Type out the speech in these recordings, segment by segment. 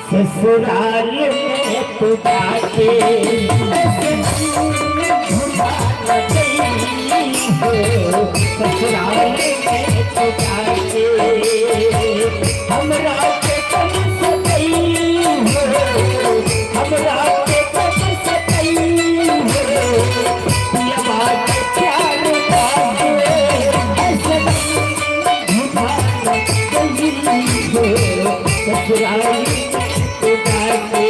ससुराल में तू जाके ससुराल में तू जाके हमरा के कब सतई हो, हमरा के कब सतई हो, ये बात प्यार बाटे ऐसे ससुराल तू जाके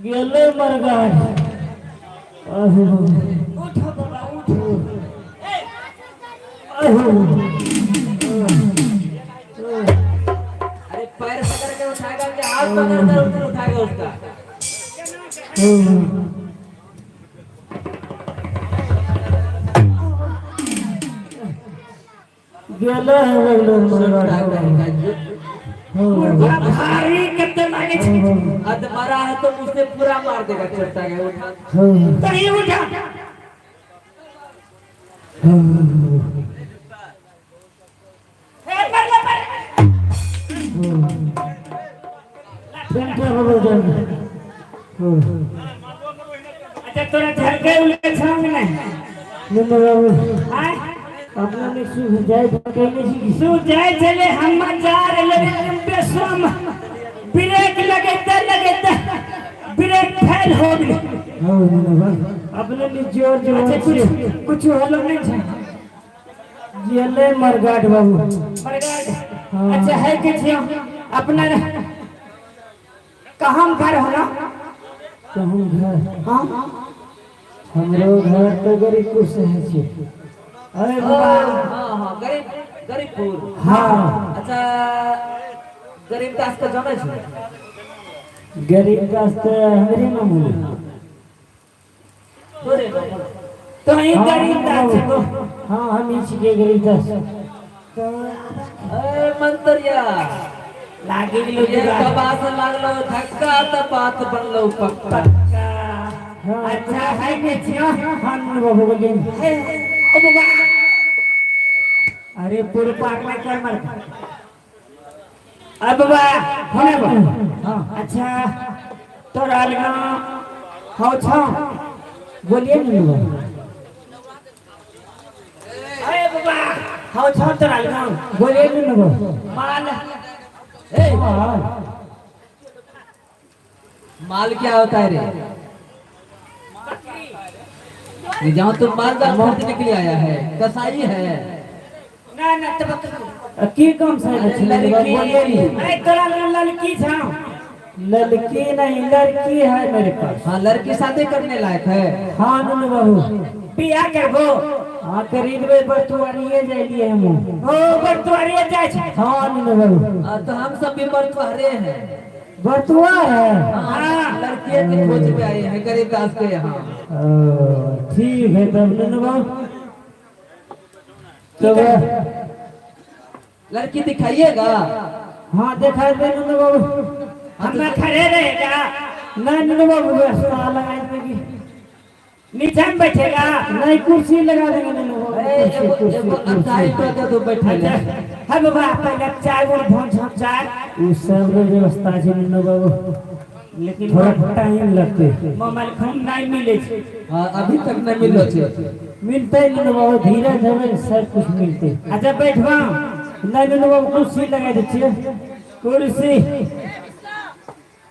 गेले मरगाड़ उठो बाबा उठो अरे पैर पकड़ के उठाएगा कि हाथ पकड़ कर उधर उठाएगा उसका गेले बड़ा भारी कितने लागे छे अद मरा है तो मुझसे पूरा मार देगा चट्टा के उठा तरी उठा ए पर अच्छा तोरा झलके उले छांग नहीं नंबर बाबू हाय अपना ने सु जाय कहने छी सु जाय चले हम जा रे बेसम ब्रेक लगे ब्रेक फेल हो गई अपने ने जोर जोर कुछ हलो नहीं छे जेले मरगाट बाबू मरगाट अच्छा है के छियो अपना कहां घर हो ना कहूं घर हां हमरो घर तो गरीबपुर से है छी अरे हां हां गरीबपुर हां अच्छा गरीबदास का जाने छे गरीबदास तो हमरे नाम बोले तोरे तो ही गरीबदास को हां हम ही छिके गरीबदास तो ए मंतरिया लागे लो ये बात लागलो धक्का त बात बनलो पक्का अच्छा है के छियो हम बाबू बोले ओ बाबा अरे पूरे पाक में क्या मर अब बाबा होने बा हां अच्छा तो रालगा हो छ बोलिए नहीं बाबा अरे बाबा हो छ तो रालगा बोलिए नहीं बाबा माल ए माल क्या होता है रे ये जहाँ तुम माल दाल खरीदने के लिए आया है कसाई है ना तब की काम से लड़की अरे तोरा लड़की छ लड़की नहीं लड़की है मेरे पास हाँ लड़की शादी करने लायक है हां नु बाबू बियाह करबो हां खरीदबे बरतुआरिए जाइए हम ओ बरतुआरिए जाय छ हां नु बाबू तो हम सब भी बरतुआरे हैं बरतुआ है हाँ लड़की के खोज में आए हैं गरीबदास के यहाँ ठीक है तब नु बाबू तो लड़की दिखाइएगा हां दिखा दे नु बाबू हम खड़े रहेगा नहीं नु बाबू रास्ता लगा देगी नीचे में बैठेगा नहीं कुर्सी लगा देंगे नु एगो अटाई पे दे दो बैठे ले हम बाबा पहले चाय और भोज हम चाय उस सब रे व्यवस्था छै नु बाबू लेकिन थोड़ा टाइम लगते मोबाइल फोन नहीं मिले छै अभी तक नहीं मिलो छे मिलते नु बाबू धीरे धीरे सब कुछ मिलते अच्छा बैठवा नहीं नु बाबू कुर्सी लगा दे छिए कुर्सी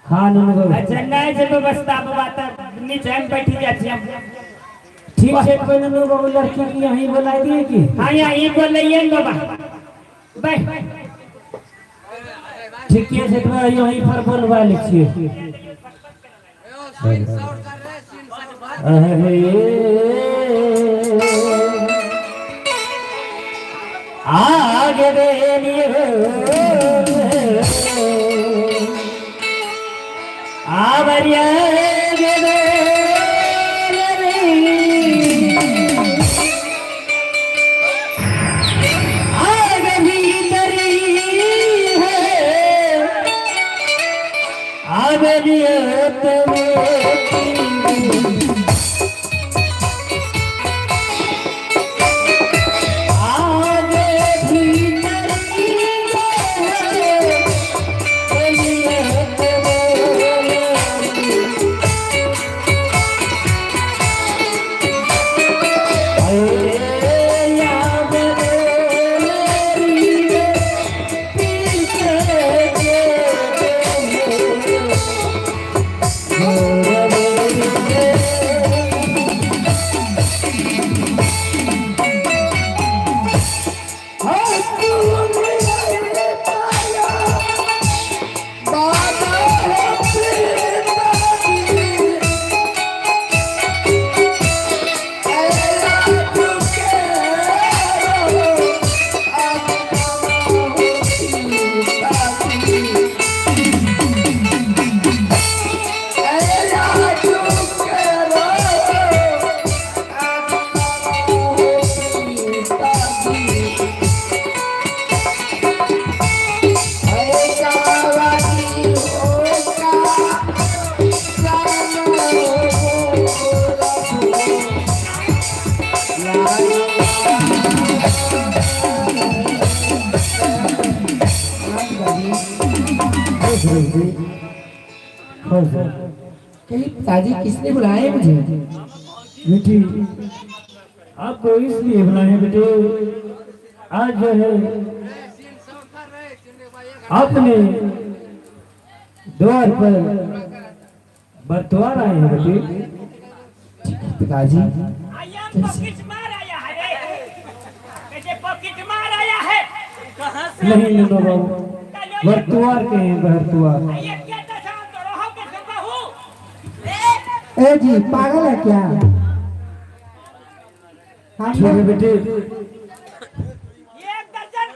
हां नु बाबू अच्छा नहीं जे व्यवस्था बाबा त नीचे में बैठी जा छी ठीक है कोई नु बाबू लड़की की यहीं बुला दिए कि हां यहीं बोलिए बाबा बैठ ठीक है तो यहीं पर बोलवा लिखिए अरे आगे बेलिए आवरिया आगे भी ताजी किसने बुलाया मुझे? बेटी आपको इसलिए बुलाए बेटे, आज जो है आपने द्वार पर बरतवार आए हैं बेटे। पिताजी पॉकेट मार आया है रे, कैसे पॉकेट मार आया है? कहां से? नहीं नो बाबू, बरतवार के हैं बरतवार। ये क्या दशा तो रहो के करता हूं? ए जी पागल है क्या? हम ठीक है बेटे, ये एक दर्जन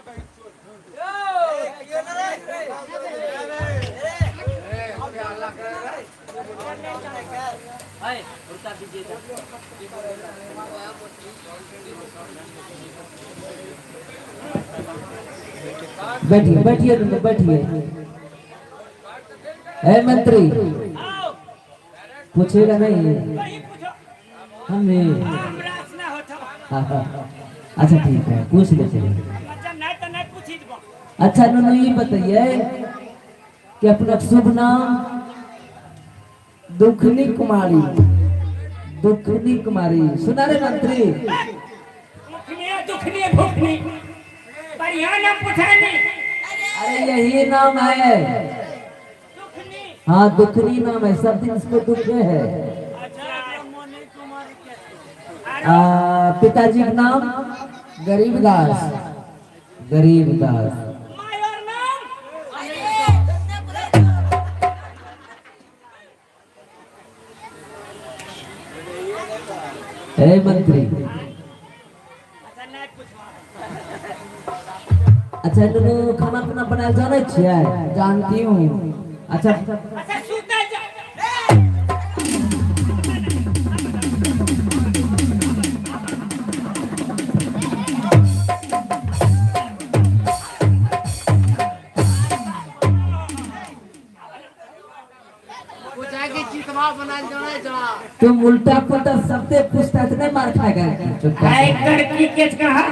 बैठिए बैठिए तुम बैठिए। ए मंत्री आओ, पूछेगा नहीं? वही पूछो। हमें हमरास ना होता। हाँ, हाँ। अच्छा ठीक है, पूछ लेते हैं। अच्छा नहीं तो नहीं पूछी दबो। अच्छा नूनू ये बताइए कि अपना शुभ नाम? दुखनी कुमारी। दुखनी कुमारी सुना रे मंत्री? दुखनी भूखनी बढ़िया नाम पूछानी। अरे यही नाम है। दुखनी हाँ दुखनी नाम है, सब दिन इसको दुख है। अच्छा मोनी कुमारी के पिताजी का नाम? गरीबदास। गरीबदास। मायर नाम ए मंत्री अच्छा नहीं पूछवा। अच्छा नूनू खाना पीना बनाए जाने छियै? जानती हूँ। अच्छा अच्छा सुता जा। तुम उल्टा पुल्टा सबसे पूछता इतने मार खाएगा। आए लड़की के कहा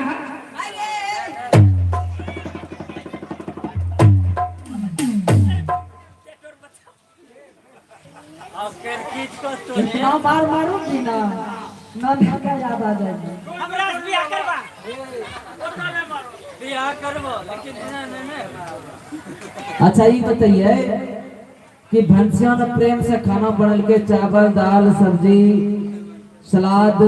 इतना मार मारूंगी ना क्या याद आ जाएगी। हमरा से बियाह करवा। बियाह करबो लेकिन अच्छा ये बताइए कि भंसिया ने प्रेम से खाना बनल के चावल दाल सब्जी सलाद,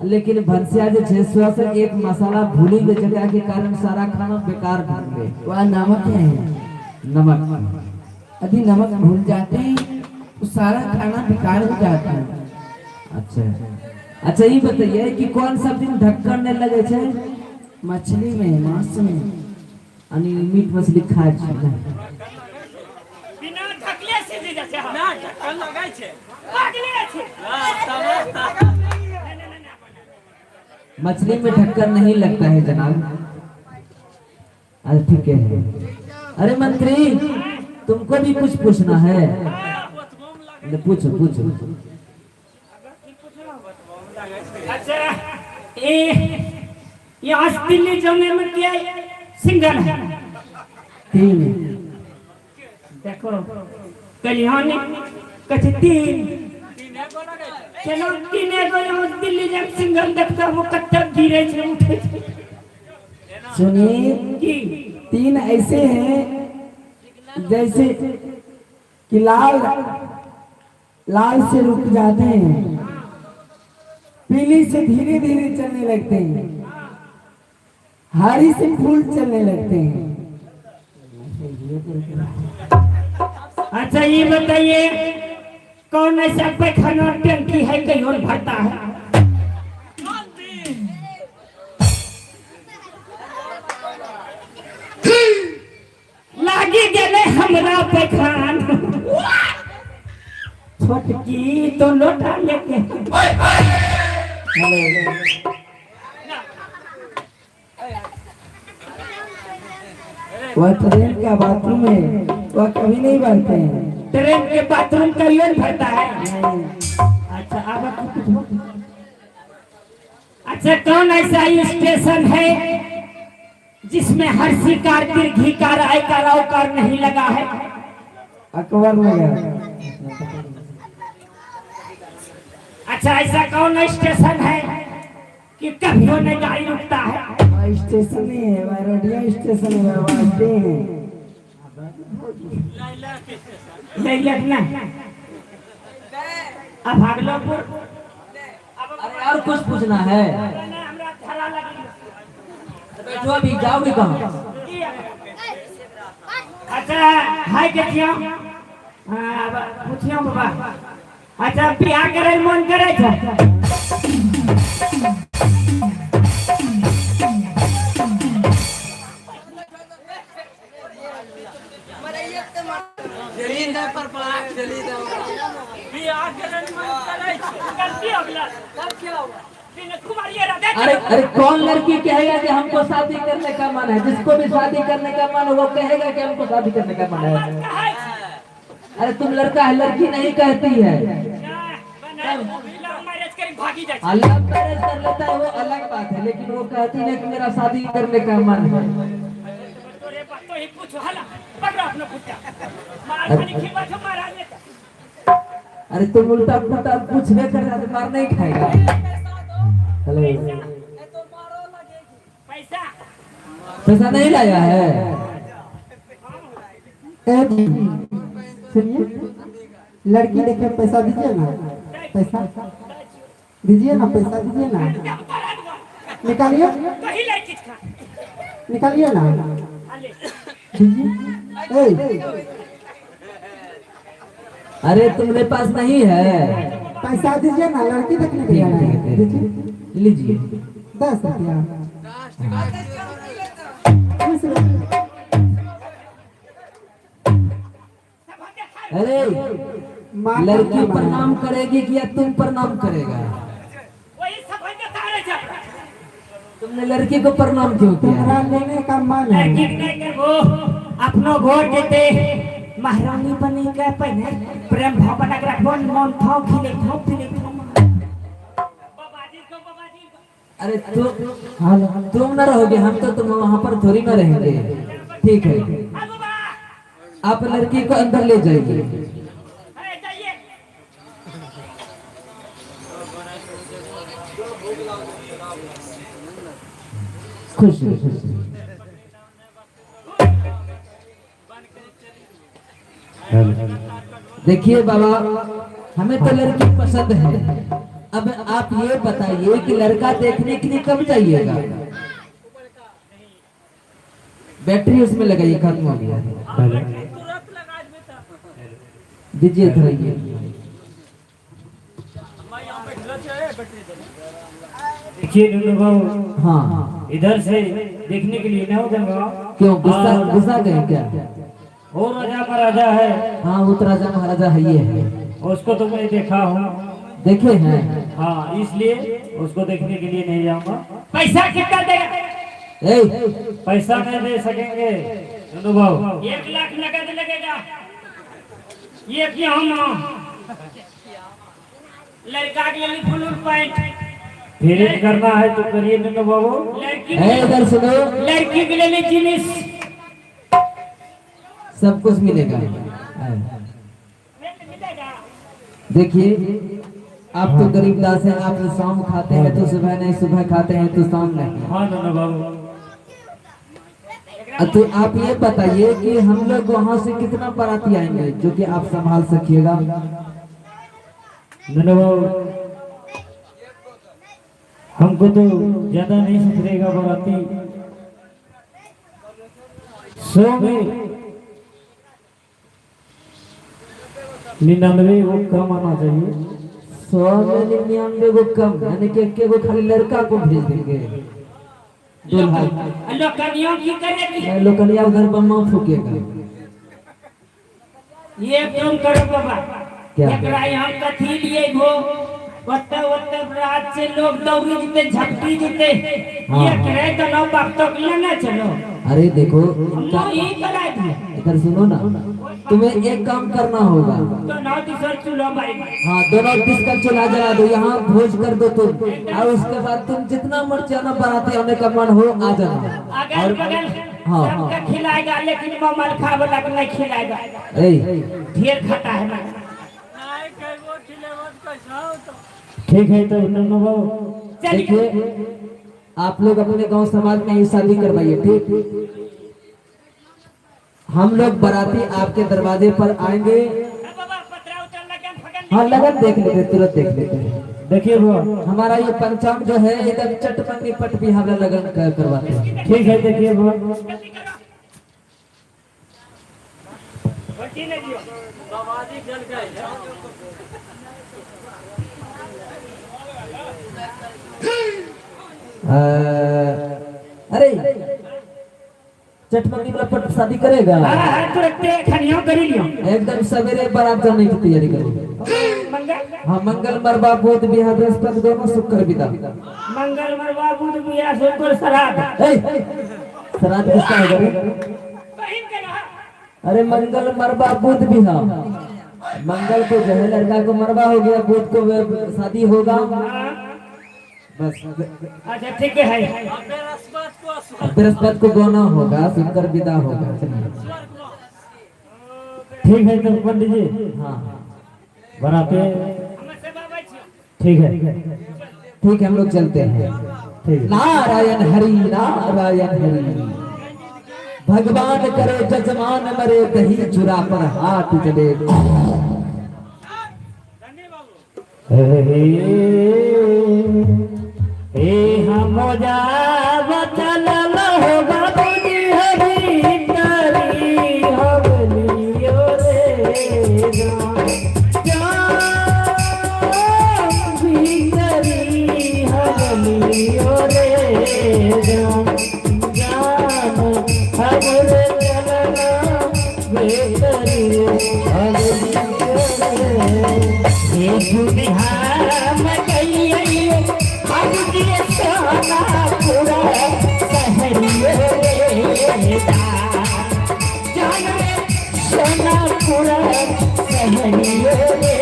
लेकिन भंसिया जो छेसुआ से एक मसाला भूली गई जगह के कारण सारा खाना बेकार बन गए। वह नमक है। नमक यदि नमक भूल जाते हैं तो सारा खाना बेकार हो जाता है। अच्छा अच्छा ये बताइए कि कौन सा दिन ढक्कन नहीं लगे छे? मछली में, मांस में। अनि मीट मछली खाए छे ना? बिना ढकले सीधी जैसे हम ना ढक्कन लगाय छै। पागले छे। मछली में ढक्कन नहीं लगता है जनाब। अच्छा ठीक है। अरे मंत्री तुमको भी कुछ पूछना है? पूछो पूछो। अच्छा ये आज दिल्ली जाने में क्या सिंगल है? 3 देखो कल्याणी कछ 3 चलो 3 एगो दिल्ली जब सिंगल देखता वो कट्टर गिरे छे उठे छे। सुनिए, की 3 ऐसे हैं जैसे कि लाल से रुक जाते हैं, पीली से धीरे धीरे चलने लगते हैं, हरी से फूल चलने लगते हैं। अच्छा ये बताइए कौन ऐसा पैखाना टंकी है कहीं और भरता है? लागी गेले हमरा पैखान छोटकी तो लोटा लेके। वह ट्रेन का बाथरूम है, वह कभी नहीं बनते हैं। ट्रेन के बाथरूम का यूं भरता है। अच्छा अब अच्छा कौन ऐसा स्टेशन है जिसमें हर शिकार दीर्घिकार आयकार औकार नहीं लगा है? अकबर नगर। अच्छा ऐसा कौन स्टेशन है कि कभी नहीं गाड़ी रुकता है? वह स्टेशन नहीं है, वह रेडियो स्टेशन है, वह बाजते हैं। नहीं लगना अब भागलपुर अरे और कुछ पूछना है? हमरा धरा लगी। बैठो अभी, जाओगे कहाँ? अच्छा हाय देखियो पूछियो बाबा। अच्छा बियाह करे मन करे छ? अरे अरे कौन लड़की कहेगा कि हमको शादी करने का मन है? जिसको भी शादी करने का मन है वो कहेगा कि हमको शादी करने का मन है। अरे तुम लड़का है, लड़की नहीं कहती है। अलग मैरिज कर लेता है वो अलग बात है, लेकिन वो कहती है कि मेरा शादी करने का मन है। अरे तुम उल्टा पुल्टा पूछने कर रहा तो मार नहीं खाएगा। हेलो, पैसा नहीं लाया है? सुनिए, लड़की देखे पैसा दीजिए ना, पैसा दीजिए ना, पैसा दीजिए ना, निकालिए निकालिए ना, दीजिए। अरे तुम्हारे पास नहीं है? पैसा दीजिए ना, लड़की देखने के लिए आए हैं। दीजिए, लीजिए। 10 रुपया। अरे लड़की प्रणाम करेगी कि या तुम प्रणाम करेगा? तुमने लड़की को प्रणाम क्यों किया? तुम्हारा लेने का मन है। वो अपनो घोट देते महारानी बनी के पहले प्रेम भाव बना के रखबो मन थाव खिले थाव खिले थाव। अरे तुम न रहोगे, हम तो तुम वहाँ पर थोड़ी न रहेंगे। ठीक है, आप लड़की को अंदर ले जाइए। खुश रहो, खुश रहो। देखिए बाबा, हमें तो लड़की पसंद है। अब आप ये बताइए कि लड़का देखने के लिए कब जाइएगा? बैटरी उसमें लगाइए, खत्म हो गया। दीजिए, धरिए। देखिए दोनों बाबू, हाँ, इधर से देखने के लिए ना हो जाएगा। क्यों गुस्सा गए क्या? वो राजा का राजा है। हाँ, वो तो राजा महाराजा है, ये है। उसको तो मैं देखा हूँ। देखे हैं? हाँ, इसलिए उसको देखने के लिए नहीं जाऊंगा। पैसा कितना देगा? पैसा नहीं दे सकेंगे दोनों बाबू। 1 लाख नगद लगेगा। ये कि हम लड़का के लिए फुल पैंट, फिर करना है तो करिए नन्नू बाबू। लड़की ए, इधर सुनो, लड़की के लिए जीनिस। सब कुछ मिलेगा। देखिए आप तो गरीब दास हैं, आप शाम खाते हैं तो सुबह नहीं, सुबह खाते हैं तो शाम नहीं। हाँ नन्नू बाबू। तो आप ये बताइए कि हम लोग वहाँ से कितना बाराती आएंगे जो कि आप संभाल सकिएगा। नन्नू बाबू हमको तो ज्यादा नहीं सुधरेगा बाराती, 100 में 99 वो कम आना चाहिए। 100 में 99 को कम, यानी कि एक को खाली लड़का को भेज देंगे दूल्हा। लोकनियों की करेगी। लोकनिया उधर बम्मा फूकेगा। ये क्यों करो बाबा? क्या? एकरा यहाँ कथी लिए हो? वत्ते वत्ते रात से लोग दौड़ी जीते, झपटी जीते। हाँ, ये हाँ। करे तो नौ वक्तों के लिए ना चलो। अरे देखो हम यही करा दिए। इधर सुनो ना, तुम्हें एक काम करना होगा। तो नौ दिसर चूल्हा बारी। हाँ, दोनों डिश का चूल्हा जला दो, यहाँ भोज कर दो तुम, और उसके बाद तुम जितना मर्जी आना, बाराती आने का मन हो आ जाना। अगल बगल हाँ, सबका खिलाएगा, लेकिन ममल खा वाला को नहीं खिलाएगा। ए, ढेर खाता है ना। ठीक है तो नन्नू बाबू। देखिए आप लोग अपने गांव समाज में ही शादी करवाइए, ठीक। हम लोग बाराती आपके दरवाजे पर आएंगे। बाबा पतरा उतर लगन फगन। हाँ, लगन देख लेते, तुरंत देख लेते। देखिए वो हमारा ये पंचांग जो है एकदम चटपटी पट बिहार लगन करवाते हैं। ठीक है। देखिए वो जल्दी करो। बच्ची ने दियो। बाबाजी जल गए। अरे चटपटी वाला पट शादी करेगा। हाँ तुरंत खनियों करी लियो। एकदम सवेरे बारात जाने की तैयारी करो। मंगल हाँ, मंगल मरबा बुध बिहार बृहस्पति दोनों शुक्र विदा। मंगल मरवा बुध बिया शुक्र श्राद्ध। ए, श्राद्ध किसका होगा रे? बहिन के रहा। अरे मंगल मरबा बुध बिहार, मंगल को जो है लड़का को मरबा हो गया, बुध को शादी होगा। बस अच्छा ठीक है। बृहस्पति को गोना होगा, शुक्र विदा होगा। चलिए ठीक है तो पंडित जी हाँ बनाते हैं। हमसे बाबा छी। ठीक है ठीक है, हम लोग चलते हैं। ठीक है। नारायण हरि नारायण हरि, भगवान करे जजमान मरे, दही चुरा पर हाथ चले। हम जाब चलल हो बाबूजी हरी तारी हवलियो रे भीतरी हवलियो रे जान हमरे चलल बेतरी हवलियो रे दुनिया में गई बाबूजी सोना पूरा सहरियो रे जान सोना पूरा सहरियो रे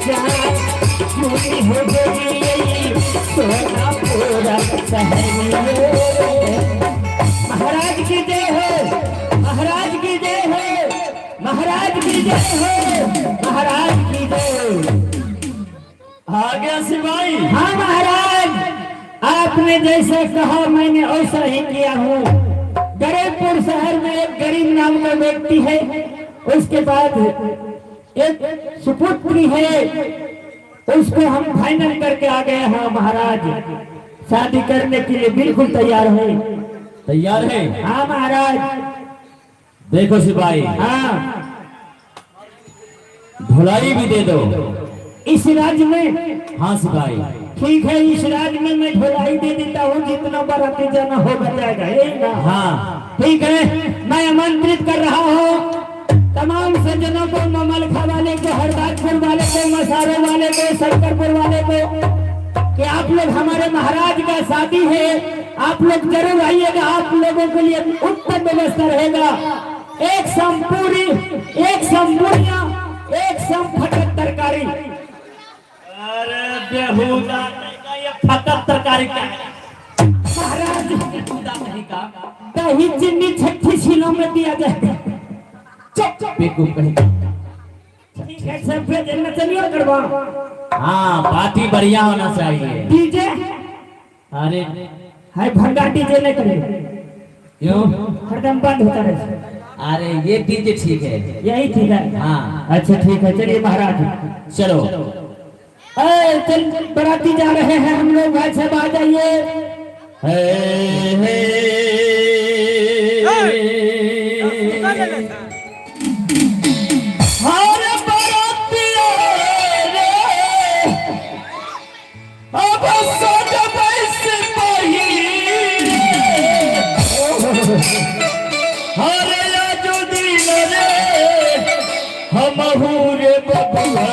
जान पूरी हो गई सोना पूरा सहरियो रे। महाराज की जय हो, महाराज की जय हो, महाराज की जय हो, महाराज की जय। आ गया सिपाही। हाँ महाराज, आपने जैसे कहा मैंने वैसा ही किया हूँ। गरीबपुर शहर में एक गरीब नाम का व्यक्ति है, उसके बाद एक सुपुत्री है, उसको हम फाइनल करके आ गए हैं महाराज। शादी करने के लिए बिल्कुल तैयार है। तैयार है? हाँ महाराज। देखो सिपाही, हाँ धुलाई भी दे दो। इस राज्य में। हाँ सिपाही। ठीक है, इस राज्य में मैं ढुलाई दे देता हूँ, जितना बाराती जाना होगा जाएगा, यही ना? हाँ ठीक है, मैं आमंत्रित कर रहा हूँ तमाम सज्जनों को, ममलखा वाले को, हरदासपुर वाले को, मसारे वाले को, शंकरपुर वाले को, कि आप लोग हमारे महाराज का शादी है, आप लोग जरूर आइएगा। आप लोगों के लिए उत्तम व्यवस्था रहेगा। एक संपूर्णिया तारीख का महाराज खुदा नहीं का दही चीनी 36 किलो में दिया जाए। बेवकूफ कहीं ठीक है सब पे देना चलिए करवा। हाँ पार्टी बढ़िया होना चाहिए। डीजे अरे है भंगा डीजे नहीं करे क्यों? हरदम बंद होता रहे। अरे ये डीजे ठीक है। यही ठीक है। हाँ अच्छा ठीक है चलिए महाराज। चलो चल बराती जा रहे हैं हम लोग भाई साहब आ जाइए। हर बरातियों रे अब सजब से पहिरे हर आजो दिन रे हमहू रे बबुआ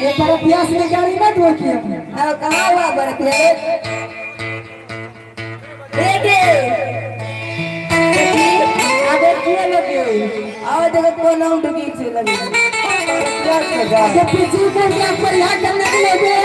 एक बार प्यास में गाड़ी मत रोकी अपने। अब कहाँ हुआ बर्फ है? बेटे अबे क्यों लगे आओ देखो कौन आउट की लगी पीछे कर क्या पर यहाँ करने के लिए